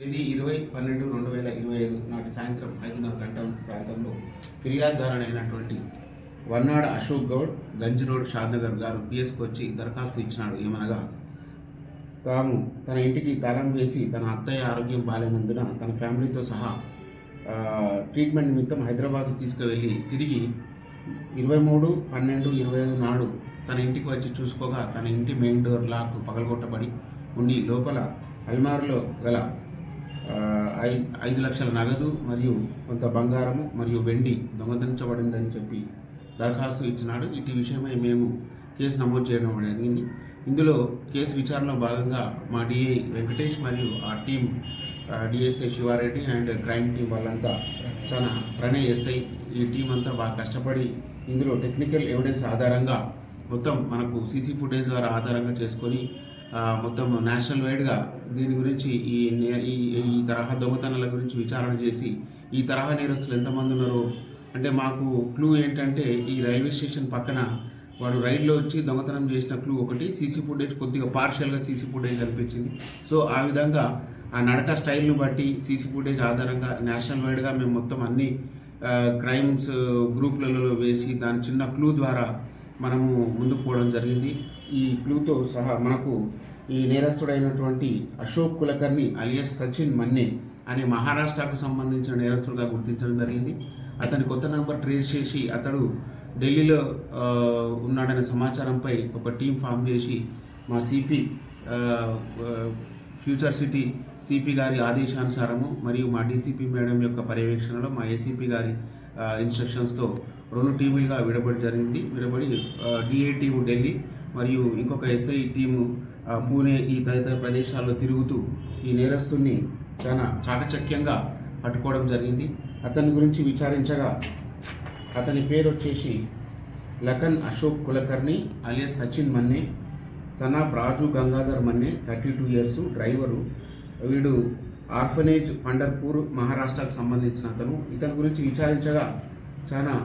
తేదీ 20/12/2025 నాటి సాయంత్రం 5:30 గంటల ప్రాంతంలో ఫిర్యాదుదారుడైనటువంటి వన్నాడ అశోక్ గౌడ్ గంజ్ రోడ్ షాద్నగర్ గారు పిఎస్కి వచ్చి దరఖాస్తు ఇచ్చినాడు. ఏమనగా తాము తన ఇంటికి తాళం వేసి తన అత్తయ్య ఆరోగ్యం బాలేనందున తన ఫ్యామిలీతో సహా ట్రీట్మెంట్ నిమిత్తం హైదరాబాద్ తీసుకువెళ్ళి తిరిగి 23/12/25 నాడు తన ఇంటికి వచ్చి చూసుకోగా తన ఇంటి మెయిన్ డోర్ లాక్ పగలగొట్టబడి ఉండి లోపల అల్మార్లో గల 5 లక్షల నగదు మరియు కొంత బంగారము మరియు వెండి దొంగతనించబడిందని చెప్పి దరఖాస్తు ఇచ్చినాడు. ఇటు విషయమై మేము కేసు నమోదు చేయడం జరిగింది. ఇందులో కేసు విచారణలో భాగంగా మా డిఐ వెంకటేష్ మరియు ఆ team DSI Shiva Reddy and crime team వాళ్ళంతా చాలా ప్రణయ్ ఎస్ఐ ఈ టీం అంతా బాగా కష్టపడి ఇందులో టెక్నికల్ ఎవిడెన్స్ ఆధారంగా మొత్తం మనకు సీసీ ఫుటేజ్ ద్వారా ఆధారంగా చేసుకొని మొత్తం నేషనల్ వైడ్గా దీని గురించి ఈ తరహా దొంగతనాల గురించి విచారణ చేసి ఈ తరహా నేరస్తులు ఎంతమంది ఉన్నారో అంటే మాకు క్లూ ఏంటంటే ఈ రైల్వే స్టేషన్ పక్కన వాడు రైల్లో వచ్చి దొంగతనం చేసిన క్లూ ఒకటి, సీసీ ఫుటేజ్ కొద్దిగా పార్షియల్గా సీసీ ఫుటేజ్ కనిపించింది. సో ఆ విధంగా ఆ నడక స్టైల్ను బట్టి సీసీ ఫుటేజ్ ఆధారంగా నేషనల్ వైడ్గా మేము మొత్తం అన్ని క్రైమ్స్ గ్రూప్లలో వేసి దాని చిన్న క్లూ ద్వారా మనము ముందుకు పోవడం జరిగింది. ఈ క్లూతో సహా మనకు ఈ నేరస్తుడైనటువంటి అశోక్ కులకర్ణి అలియస్ సచిన్ మన్నే అనే మహారాష్ట్రకు సంబంధించిన నేరస్తుడుగా గుర్తించడం జరిగింది. అతని కొత్త నెంబర్ ట్రేస్ చేసి అతడు ఢిల్లీలో ఉన్నాడనే సమాచారంపై ఒక టీం ఫామ్ చేసి మా సిపి ఫ్యూచర్ సిటీ సిపి గారి ఆదేశానుసారము మరియు మా డీసీపీ మేడం యొక్క పర్యవేక్షణలో మా ఏసీపీ గారి ఇన్స్ట్రక్షన్స్తో 2 టీములుగా విడబడి డిఏ టీము ఢిల్లీ మరియు ఇంకొక ఎస్ఐ టీము పూణే ఈ తదితర ప్రదేశాల్లో తిరుగుతూ ఈ నేరస్తుని చాలా చాకచక్యంగా పట్టుకోవడం జరిగింది. అతని గురించి విచారించగా అతని పేరు వచ్చేసి Lakhan Ashok Kulkarni alias Sachin Manne, son of Raju Gangadhar Manne, 32 years, driver. వీడు ఆర్ఫనేజ్ పండర్పూర్ మహారాష్ట్రకు సంబంధించిన ఇతని గురించి విచారించగా చాలా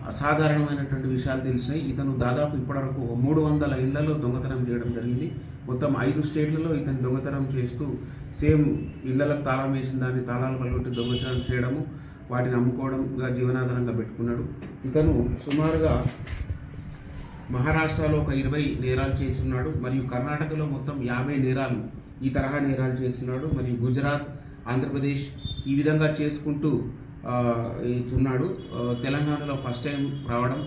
అసాధారణమైనటువంటి విషయాలు తెలిసినాయి. ఇతను దాదాపు ఇప్పటివరకు 300 ఇళ్లలో దొంగతనం చేయడం జరిగింది. మొత్తం 5 స్టేట్లలో ఇతను దొంగతనం చేస్తూ సేమ్ ఇళ్లకు తాళం వేసిన దాన్ని తాళాలు పలగొట్టి దొంగతనం చేయడము, వాటిని అమ్ముకోవడంగా జీవనాధారంగా పెట్టుకున్నాడు. ఇతను సుమారుగా మహారాష్ట్రలో ఒక 20 నేరాలు చేస్తున్నాడు మరియు కర్ణాటకలో మొత్తం 50 నేరాలు ఈ తరహా నేరాలు చేస్తున్నాడు మరియు గుజరాత్, ఆంధ్రప్రదేశ్ ఈ విధంగా చేసుకుంటూ ఉన్నాడు. తెలంగాణలో ఫస్ట్ టైం రావడం,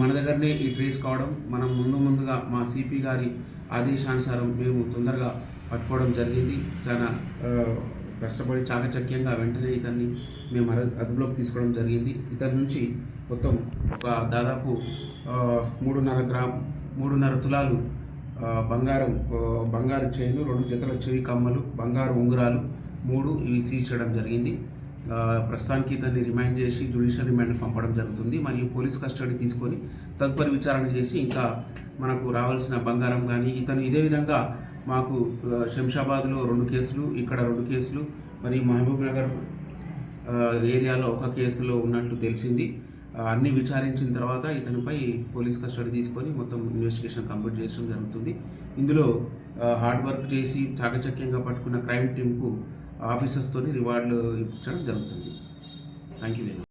మన దగ్గరనే ఈ ట్రేస్ కావడం, మనం ముందుగా మా సిపి గారి ఆదేశానుసారం మేము తొందరగా పట్టుకోవడం జరిగింది. చాలా కష్టపడి చాకచక్యంగా వెంటనే ఇతన్ని మేము అదుపులోకి తీసుకోవడం జరిగింది. ఇతని నుంచి మొత్తం ఒక దాదాపు 3.5 తులాలు బంగారు చైను, 2 జతల చెవి కమ్మలు, బంగారు ఉంగరాలు 3 ఇవి సీజ్ చేయడం జరిగింది. ప్రస్తుతానికి ఇతన్ని రిమాండ్ చేసి జ్యుడిషియల్ రిమాండ్ పంపడం జరుగుతుంది మరియు పోలీస్ కస్టడీ తీసుకొని తదుపరి విచారణ చేసి ఇంకా మనకు రావాల్సిన బంగారం కానీ ఇతను ఇదే విధంగా మాకు శంషాబాద్లో 2 కేసులు, ఇక్కడ 2 కేసులు మరియు మహబూబ్ నగర్ ఏరియాలో 1 కేసులో ఉన్నట్లు తెలిసింది. అన్నీ విచారించిన తర్వాత ఇతనిపై పోలీస్ కస్టడీ తీసుకొని మొత్తం ఇన్వెస్టిగేషన్ కంప్లీట్ చేయడం జరుగుతుంది. ఇందులో హార్డ్ వర్క్ చేసి చాకచక్యంగా పట్టుకున్న క్రైమ్ టీంకు ఆఫీసర్స్తో రివార్డులు ఇప్పించడం జరుగుతుంది. Thank you very much.